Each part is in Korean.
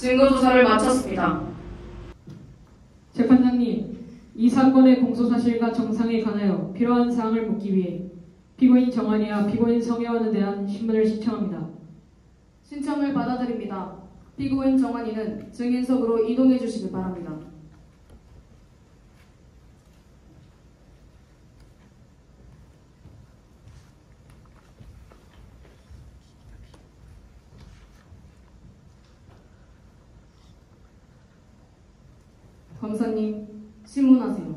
증거조사를 마쳤습니다. 재판장님, 이 사건의 공소사실과 정상에 관하여 필요한 사항을 묻기 위해 피고인 정한이와 피고인 성혜원에 대한 신문을 신청합니다. 신청을 받아들입니다. 피고인 정한이는 증인석으로 이동해 주시기 바랍니다. 검사님, 신문하세요.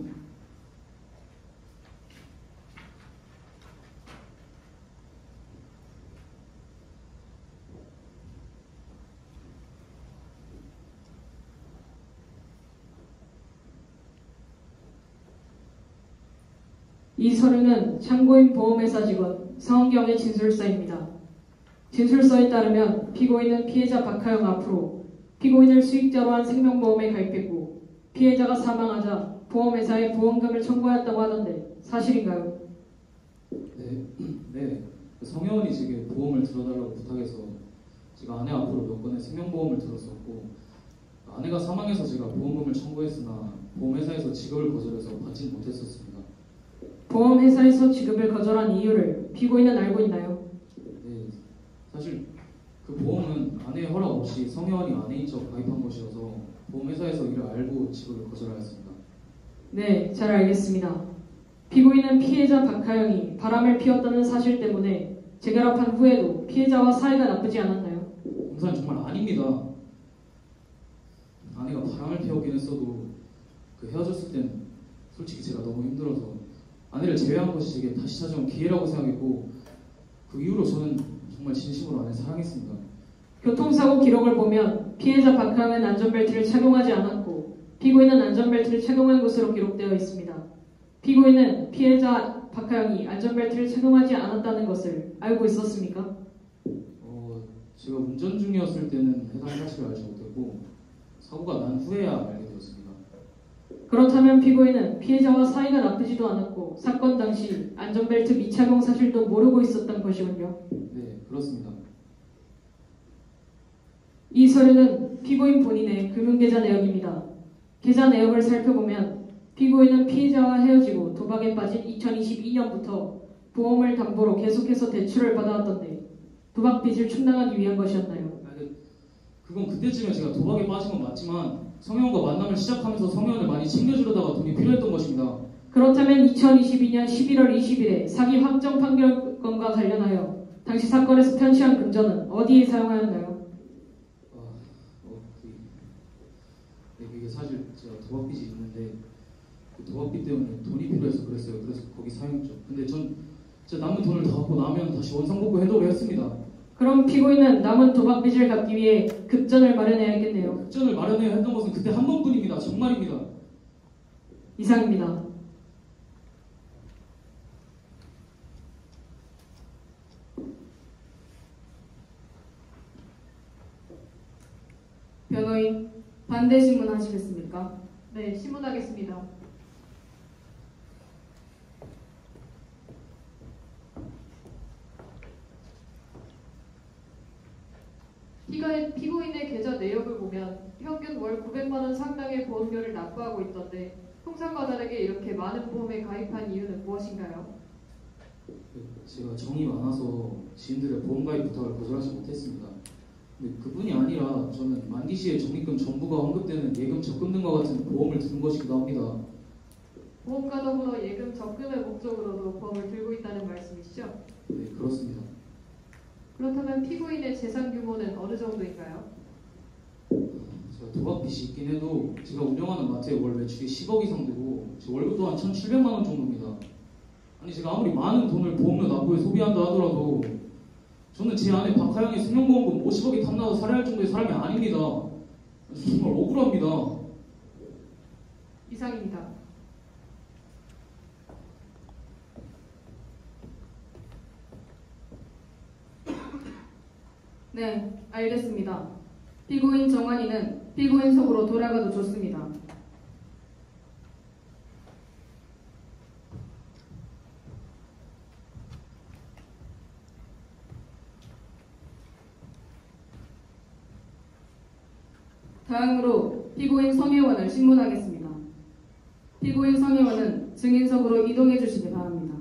이 서류는 참고인 보험회사 직원 서은경의 진술서입니다. 진술서에 따르면 피고인은 피해자 박하영 앞으로 피고인을 수익자로 한 생명보험에 가입했고 피해자가 사망하자 보험회사에 보험금을 청구하였다고 하던데 사실인가요? 네. 성혜원이 제게 보험을 들어달라고 부탁해서 제가 아내 앞으로 몇 건의 생명보험을 들었었고 아내가 사망해서 제가 보험금을 청구했으나 보험회사에서 지급을 거절해서 받지 못했었습니다. 보험회사에서 지급을 거절한 이유를 피고인은 알고 있나요? 네, 사실 그 보험은 아내의 허락 없이 성혜원이 아내인 척 가입한 것이어서 보험회사에서 이를 알고 지급을 거절하였습니다. 네, 잘 알겠습니다. 피고인은 피해자 박하영이 바람을 피웠다는 사실 때문에 재결합한 후에도 피해자와 사이가 나쁘지 않았나요? 검사님 정말 아닙니다. 아내가 바람을 피웠긴 했어도 그 헤어졌을 땐 솔직히 제가 너무 힘들어서 아내를 제외한 것이 제게 다시 찾아온 기회라고 생각했고 그 이후로 저는 정말 진심으로 아내를 사랑했습니다. 교통사고 기록을 보면 피해자 박하영은 안전벨트를 착용하지 않았고 피고인은 안전벨트를 착용한 것으로 기록되어 있습니다. 피고인은 피해자 박하영이 안전벨트를 착용하지 않았다는 것을 알고 있었습니까? 제가 운전 중이었을 때는 해당 사실을 알지 못했고 사고가 난 후에야 알게 되었습니다. 그렇다면 피고인은 피해자와 사이가 나쁘지도 않았고 사건 당시 안전벨트 미착용 사실도 모르고 있었던 것이군요. 네, 그렇습니다. 이 서류는 피고인 본인의 금융계좌 내역입니다. 계좌 내역을 살펴보면 피고인은 피해자와 헤어지고 도박에 빠진 2022년부터 보험을 담보로 계속해서 대출을 받아왔던데 도박 빚을 충당하기 위한 것이었나요? 그건 그때쯤에 제가 도박에 빠진 건 맞지만 성혜원과 만남을 시작하면서 성혜원을 많이 챙겨주려다가 돈이 필요했던 것입니다. 그렇다면 2022년 11월 20일에 사기 확정 판결건과 관련하여 당시 사건에서 편취한 금전은 어디에 사용하였나요? 이게 사실 제가 도박빚이 있는데 그 도박빚 때문에 돈이 필요해서 그랬어요. 그래서 거기 사용했죠. 근데 전 진짜 남은 돈을 다 갚고 나면 다시 원상복구 해도록 했습니다. 그럼 피고인은 남은 도박빚을 갚기 위해 급전을 마련해야겠네요. 급전을 마련해야 했던 것은 그때 한 번뿐입니다. 정말입니다. 이상입니다. 변호인, 반대 신문하시겠습니까? 네, 신문하겠습니다. 피고인의 계좌 내역을 보면 평균 월 900만 원 상당의 보험료를 납부하고 있던데 통상과 다르게 이렇게 많은 보험에 가입한 이유는 무엇인가요? 제가 정이 많아서 지인들의 보험 가입 부탁을 거절하지 못했습니다. 근데 그뿐이 아니라 저는 만기 시에 적립금 전부가 환급되는 예금 적금 등과 같은 보험을 드는 것이기도 합니다. 보험과 더불어 예금 적금의 목적으로도 보험을 들고 있다는 말씀이시죠? 네, 그렇습니다. 그렇다면 피고인의 재산 규모는 어느 정도인가요? 제가 도박빚이 있긴 해도 제가 운영하는 마트의 월 매출이 10억 이상 되고 제 월급 또한 1,700만 원 정도입니다. 아니 제가 아무리 많은 돈을 보험료 납부에 소비한다 하더라도 저는 제 아내 박하영의 생명보험금 50억이 탐나서 살해할 정도의 사람이 아닙니다. 정말 억울합니다. 이상입니다. 네, 알겠습니다. 피고인 정한이는 피고인석으로 돌아가도 좋습니다. 다음으로 피고인 성혜원을 신문하겠습니다. 피고인 성혜원은 증인석으로 이동해 주시기 바랍니다.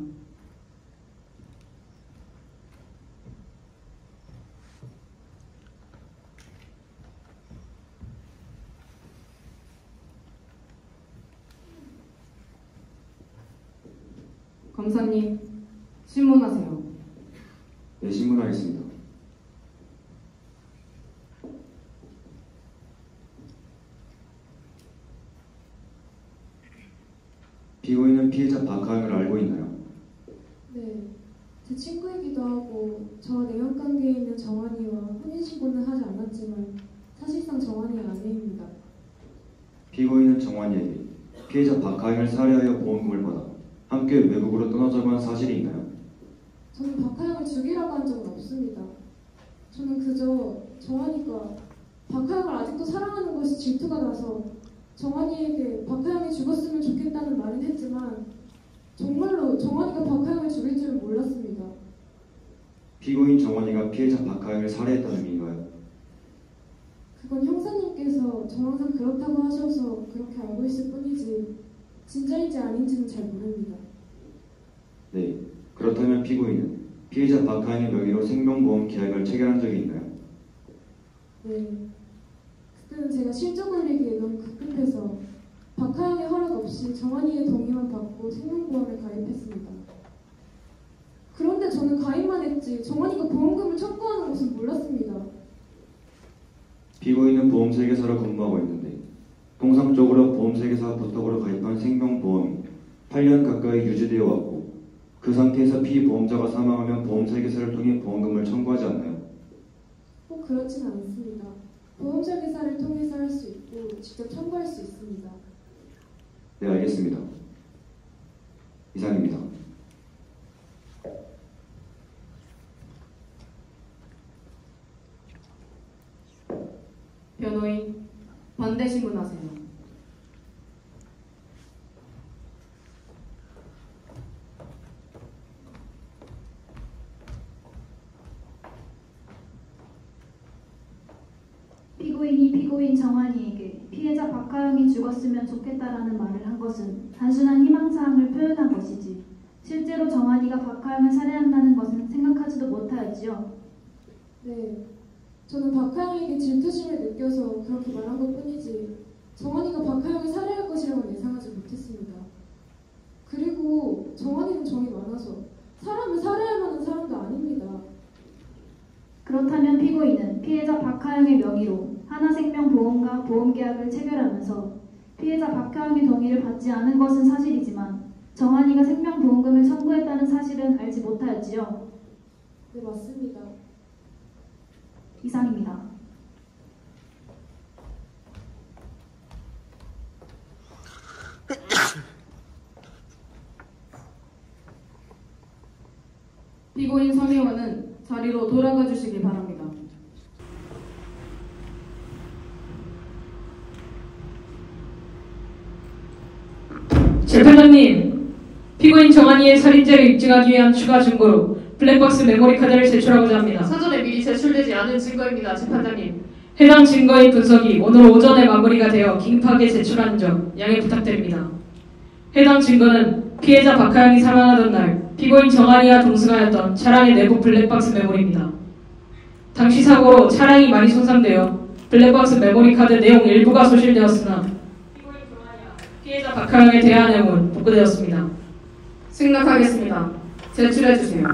검사님, 신문하세요. 네, 신문하겠습니다. 피고인은 피해자 박하영을 알고 있나요? 네, 제 친구이기도 하고 저와 내연 관계에 있는 정환이와 혼인신고는 하지 않았지만 사실상 정환이의 아내입니다. 피고인은 정환이에게 피해자 박하영을 살해하여 보험금을 받아 함께 외국으로 떠나자고 한 사실이 있나요? 저는 박하영을 죽이라고 한 적은 없습니다. 저는 그저 정환이가 박하영을 아직도 사랑하는 것이 질투가 나서 정환이에게 박하영이 죽었으면 좋겠다는 말은 했지만 정말로 정환이가 박하영을 죽일 줄은 몰랐습니다. 피고인 정환이가 피해자 박하영을 살해했다는 의미인가요? 그건 형사님께서 정황상 그렇다고 하셔서 그렇게 알고 있을 뿐이지 진짜인지 아닌지는 잘 모릅니다. 네, 그렇다면 피고인은 피해자 박하영의 명의로 생명보험 계약을 체결한 적이 있나요? 네, 그때는 제가 실적 올리기에 너무 급급해서 박하영의 허락 없이 정환이의 동의만 받고 생명보험에 가입했습니다. 그런데 저는 가입만 했지 정환이가 보험금을 청구하는 것은 몰랐습니다. 피고인은 보험설계사로 근무하고 있는데 통상적으로 보험설계사 부탁으로 가입한 생명보험이 8년 가까이 유지되어 왔고 그 상태에서 피보험자가 사망하면 보험설계사를 통해 보험금을 청구하지 않나요? 꼭 그렇진 않습니다. 보험설계사를 통해서 할 수 있고 직접 청구할 수 있습니다. 네, 알겠습니다. 이상입니다. 변호인, 반대 신문하세요. 피고인이 피고인 정환이에게 피해자 박하영이 죽었으면 좋겠다라는 말을 한 것은 단순한 희망사항을 표현한 것이지 실제로 정환이가 박하영을 살해한다는 것은 생각하지도 못하였지요. 네, 저는 박하영에게 질투심을 느껴서 그렇게 말한 것뿐이지 정환이가 박하영을 살해할 것이라고 예상하지 못했습니다. 그리고 정환이는 정이 많아서 사람을 살해할 만한 사람도 아닙니다. 그렇다면 피고인은 피해자 박하영의 명의로 하나생명보험과 보험계약을 체결하면서 피해자 박하영의 동의를 받지 않은 것은 사실이지만 정환이가 생명보험금을 청구했다는 사실은 알지 못하였지요. 네, 맞습니다. 이상입니다. 피고인 성혜원은 자리로 돌아가 주시기 바랍니다. 재판장님, 피고인 정환이의 살인죄를 입증하기 위한 추가 증거로 블랙박스 메모리 카드를 제출하고자 합니다. 사전에 미리 제출되지 않은 증거입니다, 재판장님. 해당 증거의 분석이 오늘 오전에 마무리가 되어 긴급하게 제출하는 점 양해 부탁드립니다. 해당 증거는 피해자 박하영이 사망하던 날 피고인 정환이와 동승하였던 차량의 내부 블랙박스 메모리입니다. 당시 사고로 차량이 많이 손상되어 블랙박스 메모리 카드 내용 일부가 소실되었으나 피고인 정환이와 피해자 박하영에 대한 내용은 복구되었습니다. 승낙하겠습니다. 제출해 주세요.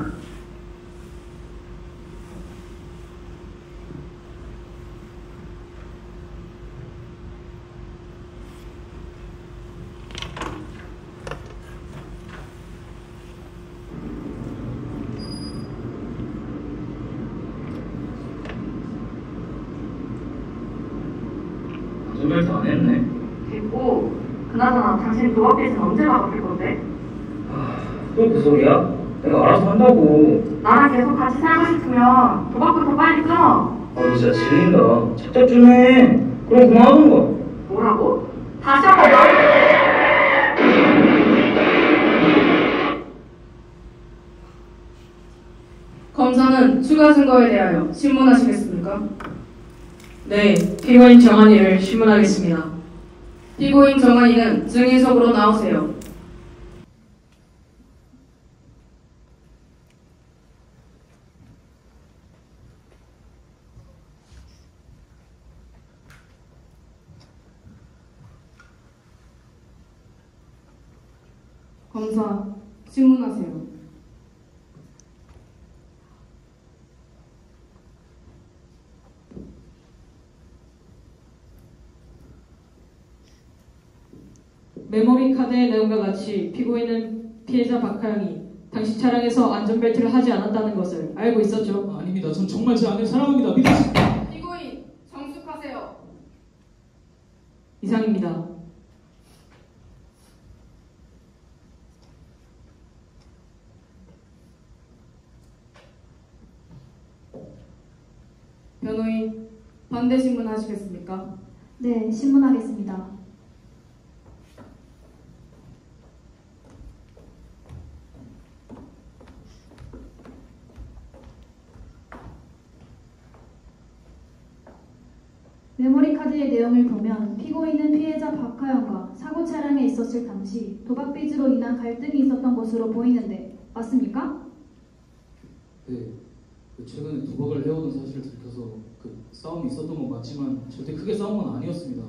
조별 다 안 했네. 됐고, 그나저나 당신 도합빚은 언제 갚을 건데? 또 그 소리야? 내가 알아서 한다고. 나랑 계속 같이 살고 싶으면 도박부터 빨리 끊어. 너 진짜 질린다. 착착 좀 해. 그럼 그만하던가. 뭐라고? 다시 한번 말해. 검사는 추가 증거에 대하여 신문하시겠습니까? 네, 피고인 정한이를 신문하겠습니다. 피고인 정한이는 증인석으로 나오세요. 검사, 신문하세요. 메모리 카드의 내용과 같이 피고인은 피해자 박하영이 당시 차량에서 안전벨트를 하지 않았다는 것을 알고 있었죠? 아닙니다. 전 정말 제 아내를 사랑합니다. 믿으시... 피고인, 정숙하세요. 이상입니다. 변호인, 반대 신문하시겠습니까? 네, 신문하겠습니다. 메모리 카드의 내용을 보면 피고인은 피해자 박하영과 사고 차량에 있었을 당시 도박 빚으로 인한 갈등이 있었던 것으로 보이는데 맞습니까? 네. 최근에 도박을 해오던 사실을 들켜서 싸움이 있었던 건 맞지만 절대 크게 싸운 건 아니었습니다.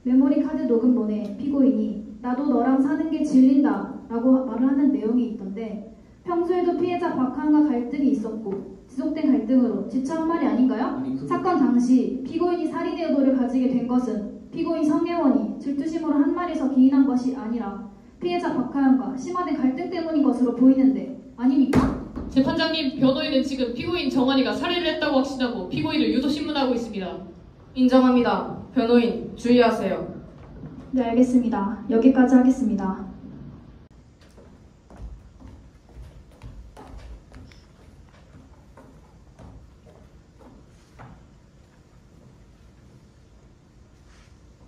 메모리 카드 녹음본에 피고인이 나도 너랑 사는 게 질린다 라고 말을 하는 내용이 있던데 평소에도 피해자 박하영과 갈등이 있었고 지속된 갈등으로 지쳐한 말이 아닌가요? 사건 당시 피고인이 살인의 의도를 가지게 된 것은 피고인 성혜원이 질투심으로 한 말에서 기인한 것이 아니라 피해자 박하영과 심화된 갈등 때문인 것으로 보이는데 아닙니까? 재판장님, 변호인은 지금 피고인 정한이가 살해를 했다고 확신하고 피고인을 유도 신문하고 있습니다. 인정합니다. 변호인, 주의하세요. 네, 알겠습니다. 여기까지 하겠습니다.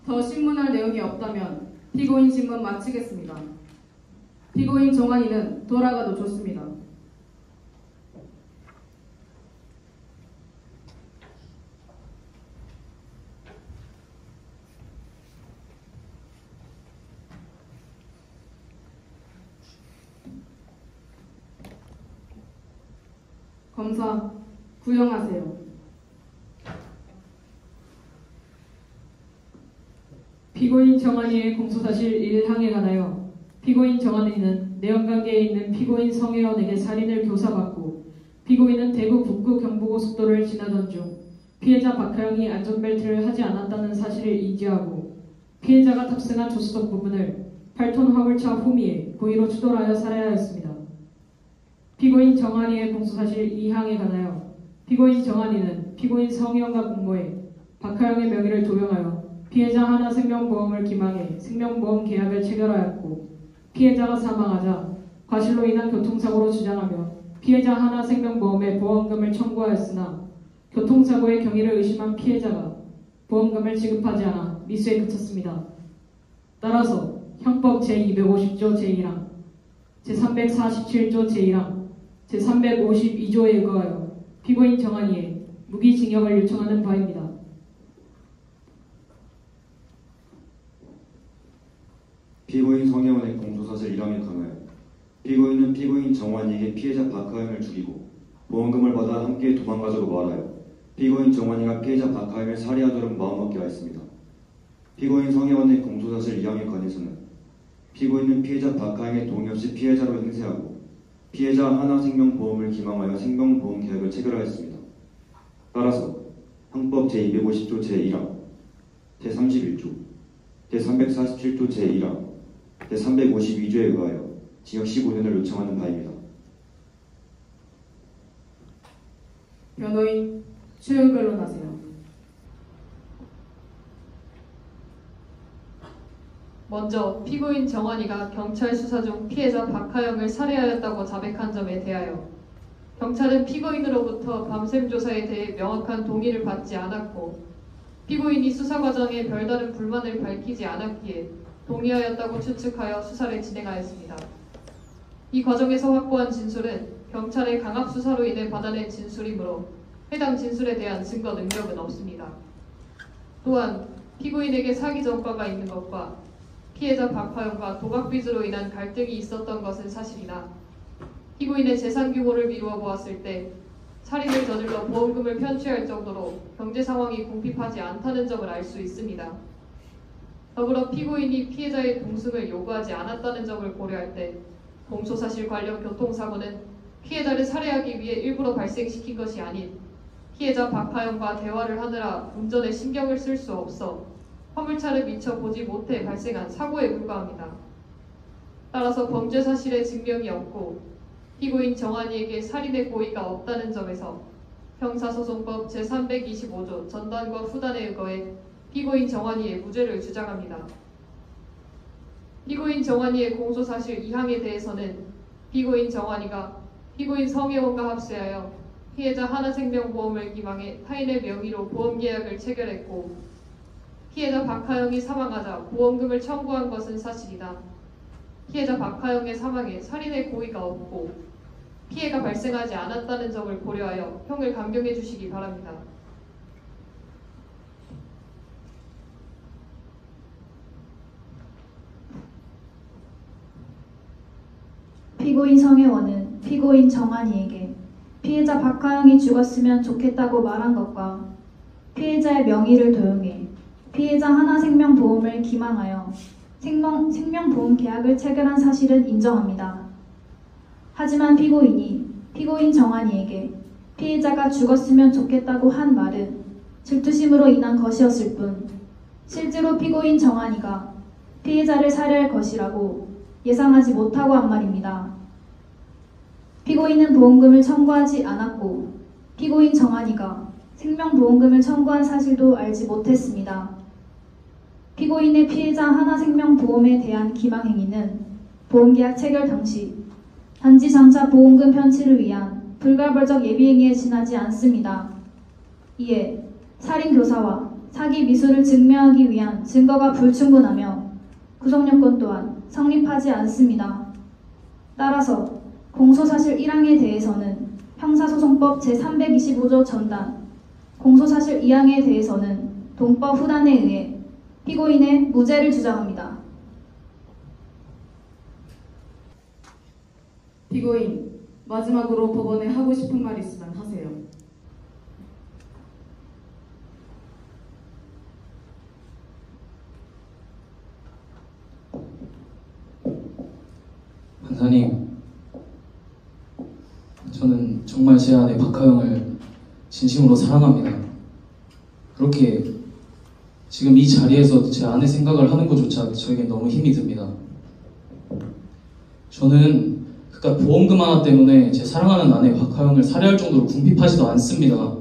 더 신문할 내용이 없다면 피고인 신문 마치겠습니다. 피고인 정한이는 돌아가도 좋습니다. 검사, 구형하세요. 피고인 정한이의 공소사실 1항에 관하여 피고인 정한이는 내연관계에 있는 피고인 성혜원에게 살인을 교사받고 피고인은 대구 북구 경부고속도로를 지나던 중 피해자 박하영이 안전벨트를 하지 않았다는 사실을 인지하고 피해자가 탑승한 조수석 부분을 8톤 화물차 후미에 고의로 추돌하여 살해하였습니다. 피고인 정한이의 공소사실 2항에 관하여 피고인 정한이는 피고인 성혜원과 공모해 박하영의 명의를 도용하여 피해자 하나생명보험을 기망해 생명보험 계약을 체결하였고 피해자가 사망하자 과실로 인한 교통사고로 주장하며 피해자 하나생명보험에 보험금을 청구하였으나 교통사고의 경위를 의심한 피해자가 보험금을 지급하지 않아 미수에 그쳤습니다. 따라서 형법 제250조 제1항, 제347조 제1항, 제352조에 의거하여 피고인 정한이의 무기징역을 요청하는 바입니다. 피고인 성혜원의 공소사실 1항에 관하여 피고인은 피고인 정환이에게 피해자 박하영을 죽이고 보험금을 받아 함께 도망가자고 말하여 피고인 정환이가 피해자 박하영을 살해하도록 마음먹게 하였습니다. 피고인 성혜원의 공소사실 2항에 관해서는 피고인은 피해자 박하영의 동의 없이 피해자로 행세하고 피해자 하나생명보험을 기망하여 생명보험 계약을 체결하였습니다. 따라서 형법 제250조 제1항, 제31조, 제347조 제1항, 제352조에 의하여 징역 15년을 요청하는 바입니다. 변호인, 최후 변론하세요. 먼저 피고인 정한이가 경찰 수사 중 피해자 박하영을 살해하였다고 자백한 점에 대하여 경찰은 피고인으로부터 밤샘 조사에 대해 명확한 동의를 받지 않았고 피고인이 수사 과정에 별다른 불만을 밝히지 않았기에 동의하였다고 추측하여 수사를 진행하였습니다. 이 과정에서 확보한 진술은 경찰의 강압 수사로 인해 받아낸 진술이므로 해당 진술에 대한 증거 능력은 없습니다. 또한 피고인에게 사기 전과가 있는 것과 피해자 박화영과 도박빚으로 인한 갈등이 있었던 것은 사실이나 피고인의 재산 규모를 미루어 보았을 때 살인을 저질러 보험금을 편취할 정도로 경제 상황이 궁핍하지 않다는 점을 알 수 있습니다. 더불어 피고인이 피해자의 동승을 요구하지 않았다는 점을 고려할 때 공소사실 관련 교통사고는 피해자를 살해하기 위해 일부러 발생시킨 것이 아닌 피해자 박화영과 대화를 하느라 운전에 신경을 쓸 수 없어 화물차를 미처 보지 못해 발생한 사고에 불과합니다. 따라서 범죄 사실의 증명이 없고 피고인 정한이에게 살인의 고의가 없다는 점에서 형사소송법 제325조 전단과 후단에 의거해 피고인 정한이의 무죄를 주장합니다. 피고인 정한이의 공소사실 2항에 대해서는 피고인 정한이가 피고인 성혜원과 합세하여 피해자 하나생명보험을 기망해 타인의 명의로 보험계약을 체결했고 피해자 박하영이 사망하자 보험금을 청구한 것은 사실이다. 피해자 박하영의 사망에 살인의 고의가 없고 피해가 발생하지 않았다는 점을 고려하여 형을 감경해 주시기 바랍니다. 피고인 성혜원은 피고인 정한이에게 피해자 박하영이 죽었으면 좋겠다고 말한 것과 피해자의 명의를 도용해 피해자 하나생명보험을 기망하여 생명보험 계약을 체결한 사실은 인정합니다. 하지만 피고인이 피고인 정한이에게 피해자가 죽었으면 좋겠다고 한 말은 질투심으로 인한 것이었을 뿐 실제로 피고인 정한이가 피해자를 살해할 것이라고 예상하지 못하고 한 말입니다. 피고인은 보험금을 청구하지 않았고 피고인 정한이가 생명보험금을 청구한 사실도 알지 못했습니다. 피고인의 피해자 하나생명보험에 대한 기망행위는 보험계약 체결 당시 단지 장차 보험금 편취를 위한 불가벌적 예비행위에 지나지 않습니다. 이에 살인교사와 사기 미수를 증명하기 위한 증거가 불충분하며 구속요건 또한 성립하지 않습니다. 따라서 공소사실 1항에 대해서는 형사소송법 제325조 전단, 공소사실 2항에 대해서는 동법 후단에 의해 피고인의 무죄를 주장합니다. 피고인, 마지막으로 법원에 하고 싶은 말 있으면 하세요. 판사님, 저는 정말 제 아내 박하영을 진심으로 사랑합니다. 그렇게 지금 이 자리에서 제 아내 생각을 하는 것조차 저에겐 너무 힘이 듭니다. 저는 그깟 보험금 하나 때문에 제 사랑하는 아내 박하영을 살해할 정도로 궁핍하지도 않습니다.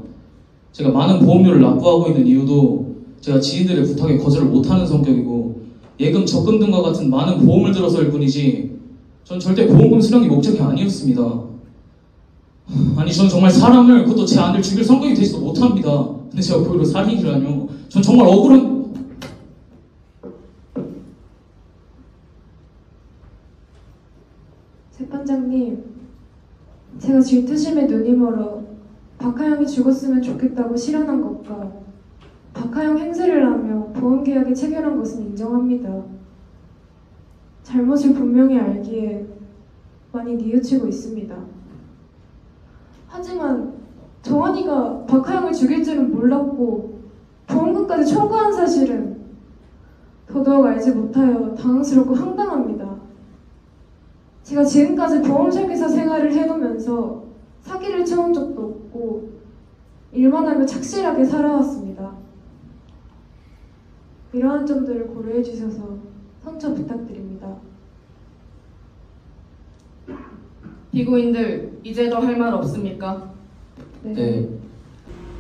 제가 많은 보험료를 납부하고 있는 이유도 제가 지인들의 부탁에 거절을 못하는 성격이고 예금, 적금 등과 같은 많은 보험을 들어서일 뿐이지 전 절대 보험금 수령이 목적이 아니었습니다. 아니, 전 정말 사람을, 그것도 제 아내를 죽일 성격이 되지도 못합니다. 근데 제가 그걸로 살인이라뇨. 전 정말 억울한... 재판장님, 제가 질투심에 눈이 멀어 박하영이 죽었으면 좋겠다고 실현한 것과 박하영 행세를 하며 보험계약에 체결한 것은 인정합니다. 잘못을 분명히 알기에 많이 뉘우치고 있습니다. 하지만 정한이가 박하영을 죽일 줄은 몰랐고 보험금까지 청구한 사실은 더더욱 알지 못하여 당황스럽고 황당합니다. 제가 지금까지 보험 설계사 생활을 해오면서 사기를 쳐온 적도 없고 일만 하며 착실하게 살아왔습니다. 이러한 점들을 고려해 주셔서 선처 부탁드립니다. 피고인들, 이제 더 할 말 없습니까? 네.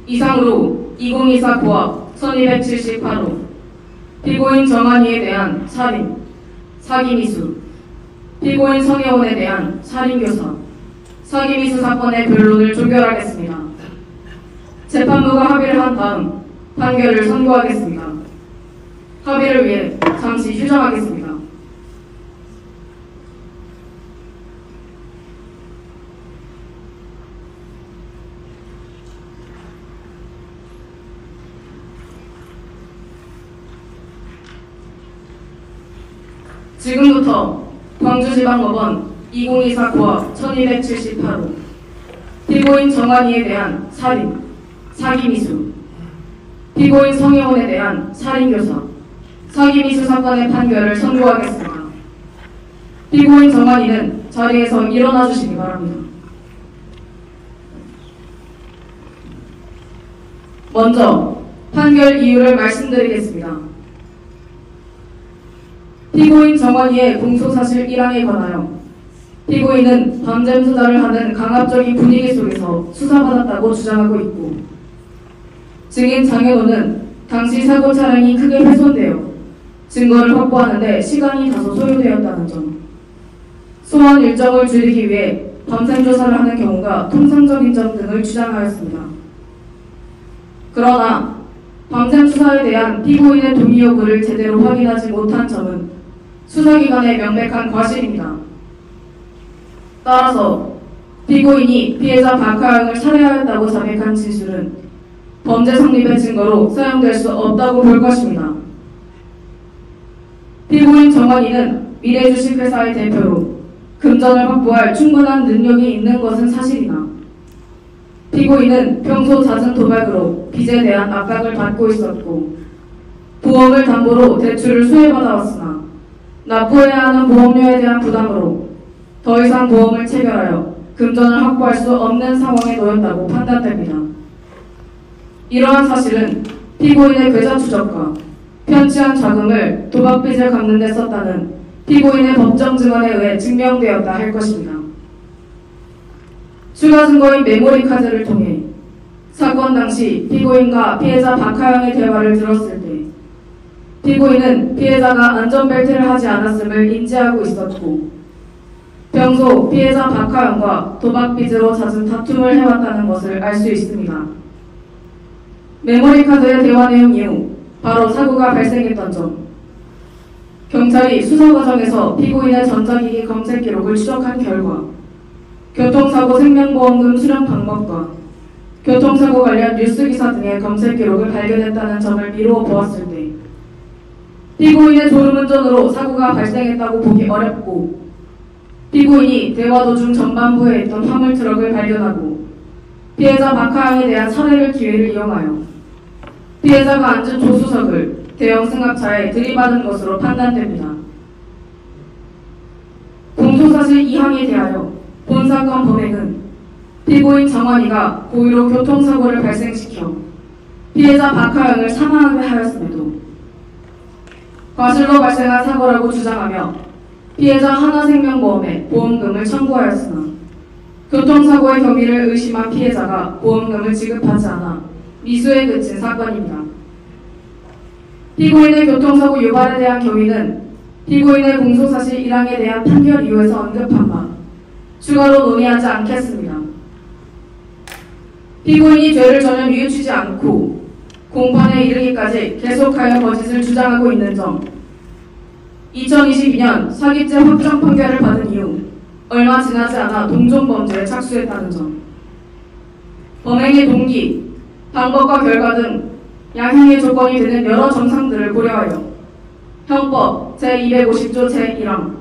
이상으로 2024 고합 1278호 피고인 정한이에 대한 살인, 사기미수, 피고인 성혜원에 대한 살인교사, 사기미수 사건의 변론을 종결하겠습니다. 재판부가 합의를 한 다음 판결을 선고하겠습니다. 합의를 위해 잠시 휴정하겠습니다. 지금부터 광주지방법원 2024 고합 1278호 피고인 정환이에 대한 살인, 사기미수, 피고인 성혜원에 대한 살인교사, 사기미수 사건의 판결을 선고하겠습니다. 피고인 정환이는 자리에서 일어나 주시기 바랍니다. 먼저 판결 이유를 말씀드리겠습니다. 피고인 정환이의 공소사실 1항에 관하여 피고인은 밤샘 수사를 하는 강압적인 분위기 속에서 수사받았다고 주장하고 있고, 증인 장현호는 당시 사고 차량이 크게 훼손되어 증거를 확보하는 데 시간이 다소 소요되었다는 점, 소환 일정을 줄이기 위해 밤샘 조사를 하는 경우가 통상적인 점 등을 주장하였습니다. 그러나 밤샘 수사에 대한 피고인의 동의 여부를 제대로 확인하지 못한 점은 수사기관의 명백한 과실입니다. 따라서 피고인이 피해자 박하영을 살해하였다고 자백한 진술은 범죄 성립의 증거로 사용될 수 없다고 볼 것입니다. 피고인 정환이는 미래주식회사의 대표로 금전을 확보할 충분한 능력이 있는 것은 사실이나 피고인은 평소 잦은 도박으로 빚에 대한 압박을 받고 있었고, 보험을 담보로 대출을 수혜받아왔으나 납부해야 하는 보험료에 대한 부담으로 더 이상 보험을 체결하여 금전을 확보할 수 없는 상황에 놓였다고 판단됩니다. 이러한 사실은 피고인의 계좌 추적과 편취한 자금을 도박빚을 갚는 데 썼다는 피고인의 법정 증언에 의해 증명되었다 할 것입니다. 추가 증거인 메모리 카드를 통해 사건 당시 피고인과 피해자 박하영의 대화를 들었을 때 피고인은 피해자가 안전벨트를 하지 않았음을 인지하고 있었고, 평소 피해자 박하영과 도박빚으로 잦은 다툼을 해왔다는 것을 알 수 있습니다. 메모리 카드의 대화 내용 이후 바로 사고가 발생했던 점, 경찰이 수사 과정에서 피고인의 전자기기 검색 기록을 추적한 결과 교통사고 생명보험금 수령 방법과 교통사고 관련 뉴스기사 등의 검색 기록을 발견했다는 점을 미루어 보았을 때 피고인의 졸음운전으로 사고가 발생했다고 보기 어렵고, 피고인이 대화 도중 전반부에 있던 화물 트럭을 발견하고 피해자 박하영에 대한 살해를 기회를 이용하여 피해자가 앉은 조수석을 대형 승합차에 들이받은 것으로 판단됩니다. 공소사실 2항에 대하여 본 사건 범행은 피고인 정환이가 고의로 교통사고를 발생시켜 피해자 박하영을 사망하게 하였음에도 과실로 발생한 사고라고 주장하며 피해자 하나생명보험에 보험금을 청구하였으나 교통사고의 경위를 의심한 피해자가 보험금을 지급하지 않아 미수에 그친 사건입니다. 피고인의 교통사고 유발에 대한 경위는 피고인의 공소사실 1항에 대한 판결 이유에서 언급한 바 추가로 논의하지 않겠습니다. 피고인이 죄를 전혀 뉘우치지 않고 공판에 이르기까지 계속하여 거짓을 주장하고 있는 점, 2022년 사기죄 확정 판결을 받은 이후 얼마 지나지 않아 동종범죄에 착수했다는 점, 범행의 동기, 방법과 결과 등 양형의 조건이 되는 여러 정상들을 고려하여 형법 제250조 제1항,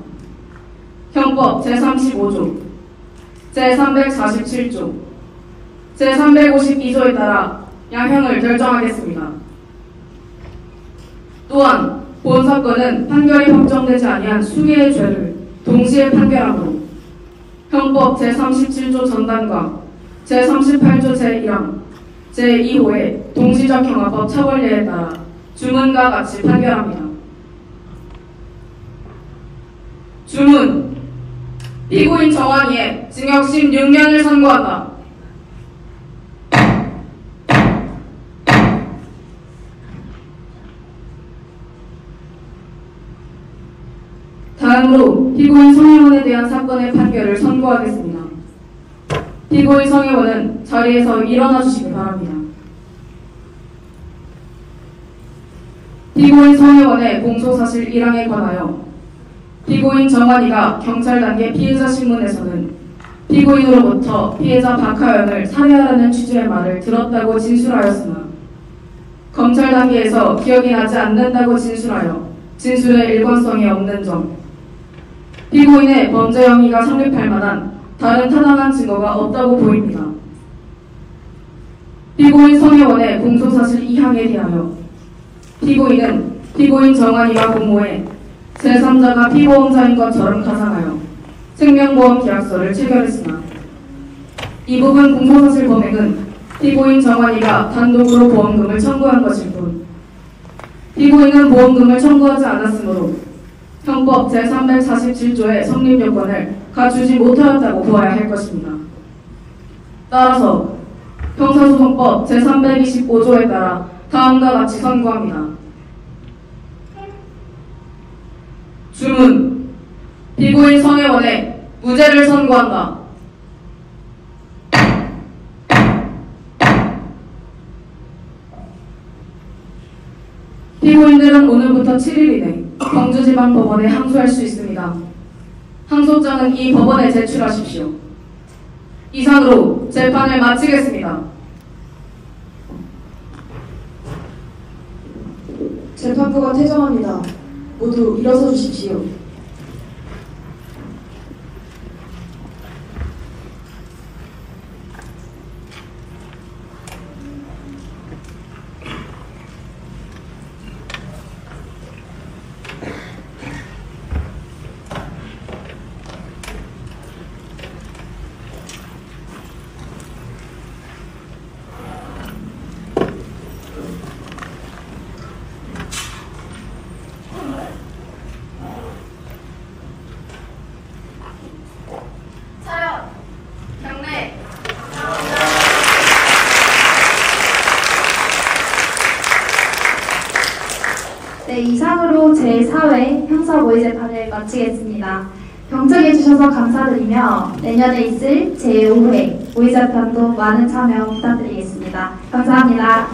형법 제35조, 제347조, 제352조에 따라 양형을 결정하겠습니다. 또한 본 사건은 판결이 확정되지 아니한 수개의 죄를 동시에 판결하므로 형법 제37조 전단과 제38조 제1항, 제2호의 동시적 형화법 처벌례에 따라 주문과 같이 판결합니다. 주문, 피고인 정환이의 징역 16년을 선고한다. 다음으로 피고인 성혜원에 대한 사건의 판결을 선고하겠습니다. 피고인 성혜원은 자리에서 일어나 주시기 바랍니다. 피고인 성혜원의 공소사실 1항에 관하여 피고인 정환이가 경찰 단계 피해자 신문에서는 피고인으로부터 피해자 박하영을 살해하라는 취지의 말을 들었다고 진술하였으나 검찰 단계에서 기억이 나지 않는다고 진술하여 진술의 일관성이 없는 점, 피고인의 범죄 혐의가 성립할 만한 다른 타당한 증거가 없다고 보입니다. 피고인 성혜원의 공소사실 2항에 대하여 피고인은 피고인 정환이가 공모해 제3자가 피보험자인 것처럼 가상하여 생명보험 계약서를 체결했으나 이 부분 공소사실 범행은 피고인 정환이가 단독으로 보험금을 청구한 것일 뿐 피고인은 보험금을 청구하지 않았으므로 형법 제347조의 성립 요건을 갖추지 못하였다고 보아야 할 것입니다. 따라서 형사소송법 제325조에 따라 다음과 같이 선고합니다. 주문 피고인 성혜원의 무죄를 선고한다. 피고인들은 오늘부터 7일 이내 광주지방법원에 항소할 수 있습니다. 항소장은 이 법원에 제출하십시오. 이상으로 재판을 마치겠습니다. 재판부가 퇴정합니다. 모두 일어서 주십시오. 네, 이상으로 제4회 형사모의재판을 마치겠습니다. 경청해주셔서 감사드리며 내년에 있을 제5회 모의재판도 많은 참여 부탁드리겠습니다. 감사합니다.